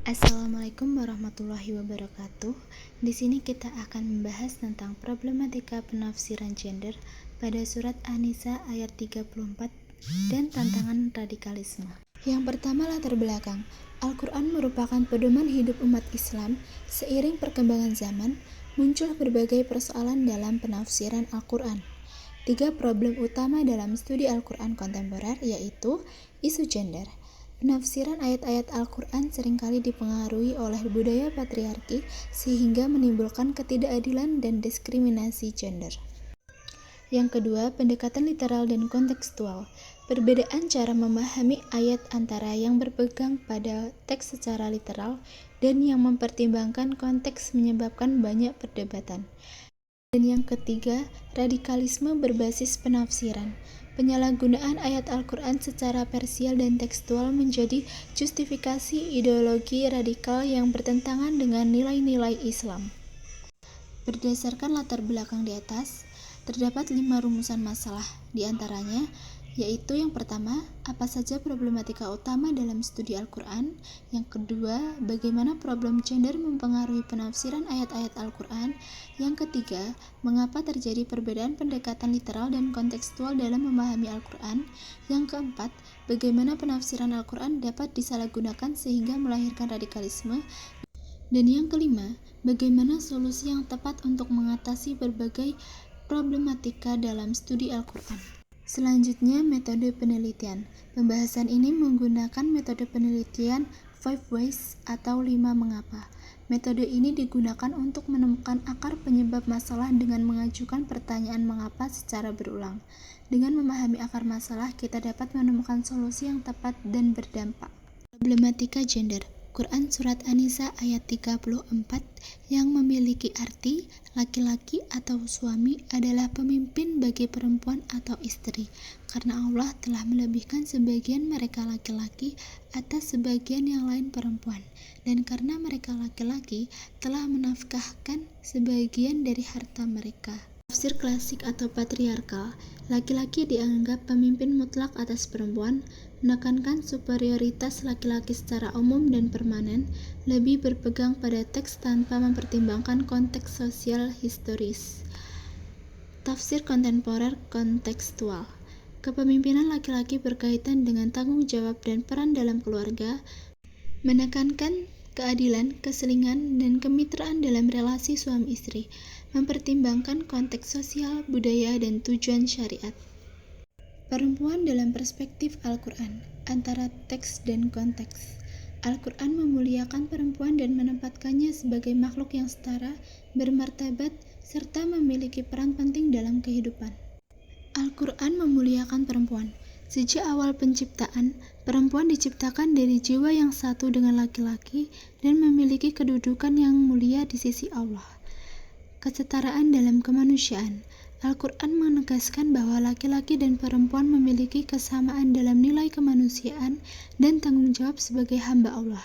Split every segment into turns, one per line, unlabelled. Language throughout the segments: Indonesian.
Assalamualaikum warahmatullahi wabarakatuh. Di sini kita akan membahas tentang problematika penafsiran gender pada surat An-Nisa ayat 34 dan tantangan radikalisme. Yang pertama, latar belakang. Al-Quran merupakan pedoman hidup umat Islam. Seiring perkembangan zaman, muncul berbagai persoalan dalam penafsiran Al-Quran. 3 problem utama dalam studi Al-Quran kontemporer yaitu isu gender. Penafsiran ayat-ayat Al-Quran seringkali dipengaruhi oleh budaya patriarki sehingga menimbulkan ketidakadilan dan diskriminasi gender. Yang kedua, pendekatan literal dan kontekstual. Perbedaan cara memahami ayat antara yang berpegang pada teks secara literal dan yang mempertimbangkan konteks menyebabkan banyak perdebatan. Dan yang ketiga, radikalisme berbasis penafsiran. Penyalahgunaan ayat Al-Quran secara parsial dan tekstual menjadi justifikasi ideologi radikal yang bertentangan dengan nilai-nilai Islam. Berdasarkan latar belakang di atas, terdapat 5 rumusan masalah, di antaranya yaitu yang pertama, apa saja problematika utama dalam studi Al-Quran. Yang kedua, bagaimana problem gender mempengaruhi penafsiran ayat-ayat Al-Quran. Yang ketiga, mengapa terjadi perbedaan pendekatan literal dan kontekstual dalam memahami Al-Quran. Yang keempat, bagaimana penafsiran Al-Quran dapat disalahgunakan sehingga melahirkan radikalisme. Dan yang kelima, bagaimana solusi yang tepat untuk mengatasi berbagai problematika dalam studi Al-Quran. Selanjutnya, metode penelitian. Pembahasan ini menggunakan metode penelitian 5 ways atau 5 mengapa. Metode ini digunakan untuk menemukan akar penyebab masalah dengan mengajukan pertanyaan mengapa secara berulang. Dengan memahami akar masalah, kita dapat menemukan solusi yang tepat dan berdampak. Problematika gender. Quran Surat An-Nisa ayat 34 yang memiliki arti laki-laki atau suami adalah pemimpin bagi perempuan atau istri, karena Allah telah melebihkan sebagian mereka laki-laki atas sebagian yang lain perempuan, dan karena mereka laki-laki telah menafkahkan sebagian dari harta mereka. Tafsir klasik atau patriarkal, laki-laki dianggap pemimpin mutlak atas perempuan, menekankan superioritas laki-laki secara umum dan permanen, lebih berpegang pada teks tanpa mempertimbangkan konteks sosial historis. Tafsir kontemporer kontekstual. Kepemimpinan laki-laki berkaitan dengan tanggung jawab dan peran dalam keluarga, menekankan keadilan, keselingan, dan kemitraan dalam relasi suami istri, mempertimbangkan konteks sosial, budaya, dan tujuan syariat. Perempuan dalam perspektif Al-Quran, antara teks dan konteks. Al-Quran memuliakan perempuan dan menempatkannya sebagai makhluk yang setara, bermartabat, serta memiliki peran penting dalam kehidupan. Al-Quran memuliakan perempuan. Sejak awal penciptaan, perempuan diciptakan dari jiwa yang satu dengan laki-laki dan memiliki kedudukan yang mulia di sisi Allah. Kesetaraan dalam kemanusiaan. Al-Quran menegaskan bahwa laki-laki dan perempuan memiliki kesamaan dalam nilai kemanusiaan dan tanggung jawab sebagai hamba Allah.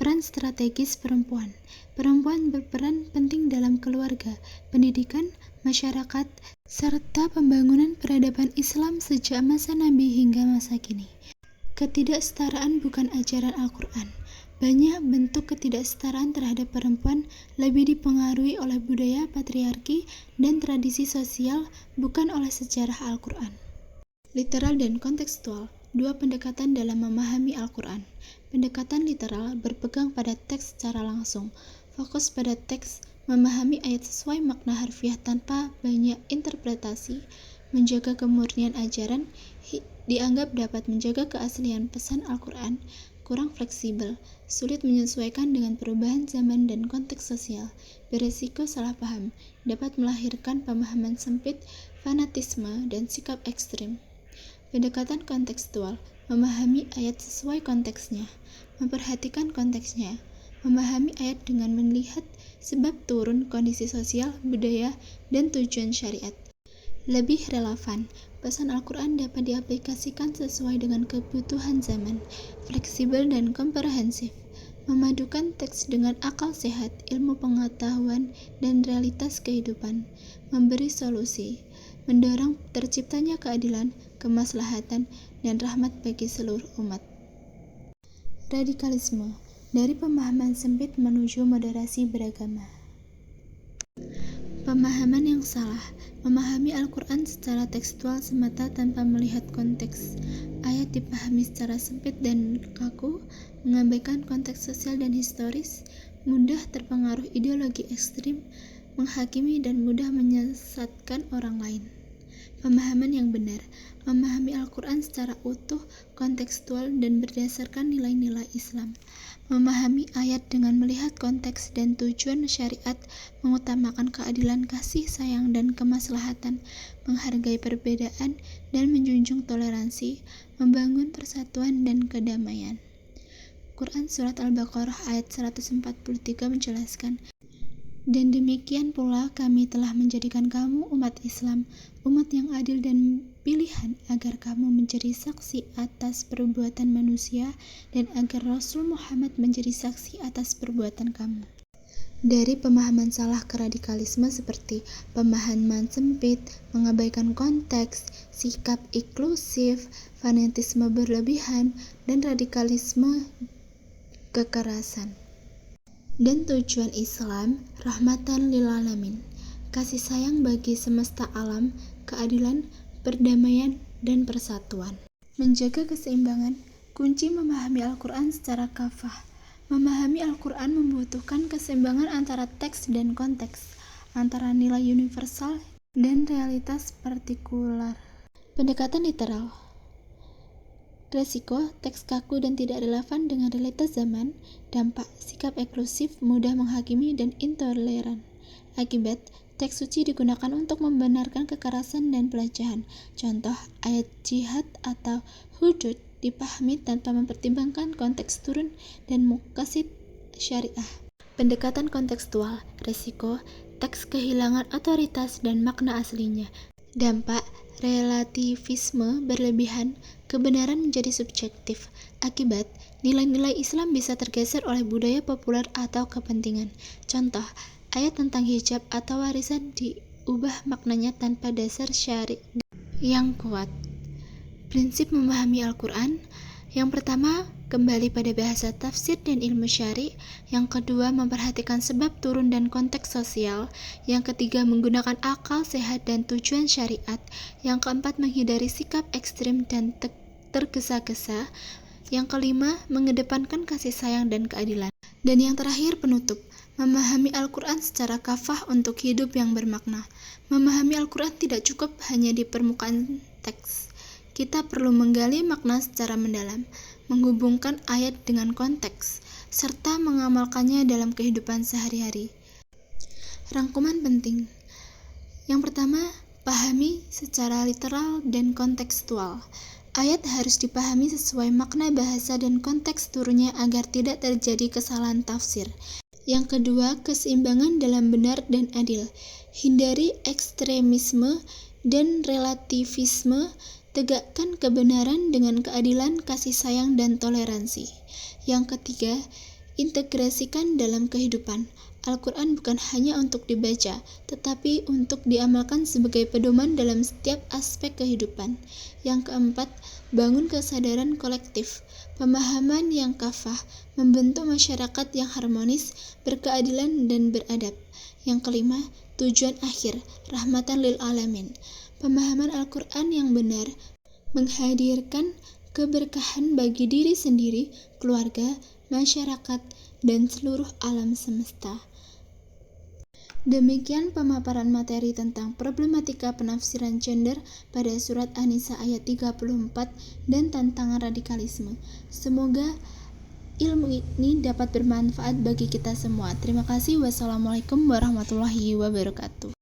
Peran strategis perempuan. Perempuan berperan penting dalam keluarga, pendidikan, masyarakat, serta pembangunan peradaban Islam sejak masa Nabi hingga masa kini. Ketidaksetaraan bukan ajaran Al-Quran. Banyak bentuk ketidaksetaraan terhadap perempuan lebih dipengaruhi oleh budaya patriarki dan tradisi sosial, bukan oleh sejarah Al-Quran. Literal dan kontekstual. 2 pendekatan dalam memahami Al-Quran. Pendekatan literal berpegang pada teks secara langsung, fokus pada teks, memahami ayat sesuai makna harfiah tanpa banyak interpretasi, menjaga kemurnian ajaran, dianggap dapat menjaga keaslian pesan Al-Quran, kurang fleksibel, sulit menyesuaikan dengan perubahan zaman dan konteks sosial, beresiko salah paham, dapat melahirkan pemahaman sempit, fanatisme, dan sikap ekstrim. Pendekatan kontekstual, memahami ayat sesuai konteksnya, memperhatikan konteksnya, memahami ayat dengan melihat sebab turun kondisi sosial, budaya, dan tujuan syariat. Lebih relevan, pesan Al-Quran dapat diaplikasikan sesuai dengan kebutuhan zaman, fleksibel dan komprehensif, memadukan teks dengan akal sehat, ilmu pengetahuan, dan realitas kehidupan, memberi solusi, mendorong terciptanya keadilan, kemaslahatan, dan rahmat bagi seluruh umat. Radikalisme. dari pemahaman sempit menuju moderasi beragama. Pemahaman yang salah, memahami Al-Quran secara tekstual semata tanpa melihat konteks. Ayat dipahami secara sempit dan kaku, mengabaikan konteks sosial dan historis, mudah terpengaruh ideologi ekstrim, menghakimi dan mudah menyesatkan orang lain. Pemahaman yang benar, memahami Al-Quran secara utuh, kontekstual, dan berdasarkan nilai-nilai Islam. Memahami ayat dengan melihat konteks dan tujuan syariat, mengutamakan keadilan, kasih sayang, dan kemaslahatan, menghargai perbedaan, dan menjunjung toleransi, membangun persatuan dan kedamaian. Quran Surat Al-Baqarah ayat 143 menjelaskan, dan demikian pula kami telah menjadikan kamu umat Islam, umat yang adil dan pilihan agar kamu menjadi saksi atas perbuatan manusia dan agar Rasul Muhammad menjadi saksi atas perbuatan kamu. Dari pemahaman salah ke radikalisme seperti pemahaman sempit, mengabaikan konteks, sikap inklusif, fanatisme berlebihan, dan radikalisme kekerasan. Dan tujuan Islam, rahmatan lil alamin, kasih sayang bagi semesta alam, keadilan, perdamaian, dan persatuan. Menjaga keseimbangan, kunci memahami Al-Quran secara kafah. Memahami Al-Quran membutuhkan keseimbangan antara teks dan konteks, antara nilai universal dan realitas partikular. Pendekatan literal. Resiko, teks kaku dan tidak relevan dengan realitas zaman. Dampak, sikap eksklusif, mudah menghakimi dan intoleran. Akibat, teks suci digunakan untuk membenarkan kekerasan dan pelecehan. Contoh, ayat jihad atau hudud dipahami tanpa mempertimbangkan konteks turun dan muqasid syariah. Pendekatan kontekstual. Resiko, teks kehilangan otoritas dan makna aslinya. Dampak, relativisme berlebihan, kebenaran menjadi subjektif. Akibat, nilai-nilai Islam bisa tergeser oleh budaya populer atau kepentingan. Contoh, ayat tentang hijab atau warisan diubah maknanya tanpa dasar syari yang kuat. Prinsip memahami Al-Quran. Yang pertama, kembali pada bahasa tafsir dan ilmu syari. Yang kedua, memperhatikan sebab turun dan konteks sosial. Yang ketiga, menggunakan akal sehat dan tujuan syariat. Yang keempat, menghindari sikap ekstrim dan tergesa-gesa. Yang kelima, mengedepankan kasih sayang dan keadilan. Dan yang terakhir, penutup, memahami Al-Quran secara kafah untuk hidup yang bermakna. Memahami Al-Quran tidak cukup hanya di permukaan teks. Kita perlu menggali makna secara mendalam, menghubungkan ayat dengan konteks, serta mengamalkannya dalam kehidupan sehari-hari. Rangkuman penting. Yang pertama, pahami secara literal dan kontekstual. Ayat harus dipahami sesuai makna bahasa dan konteks turunnya agar tidak terjadi kesalahan tafsir. Yang kedua, keseimbangan dalam benar dan adil. Hindari ekstremisme dan relativisme. Tegakkan kebenaran dengan keadilan, kasih sayang, dan toleransi. Yang ketiga, integrasikan dalam kehidupan. Al-Quran bukan hanya untuk dibaca, tetapi untuk diamalkan sebagai pedoman dalam setiap aspek kehidupan. Yang keempat, bangun kesadaran kolektif. Pemahaman yang kafah, membentuk masyarakat yang harmonis, berkeadilan, dan beradab. Yang kelima, tujuan akhir, rahmatan lil alamin. Pemahaman Al-Quran yang benar menghadirkan keberkahan bagi diri sendiri, keluarga, masyarakat, dan seluruh alam semesta. Demikian pemaparan materi tentang problematika penafsiran gender pada surat An-Nisa ayat 34 dan tantangan radikalisme. Semoga ilmu ini dapat bermanfaat bagi kita semua. Terima kasih. Wassalamualaikum warahmatullahi wabarakatuh.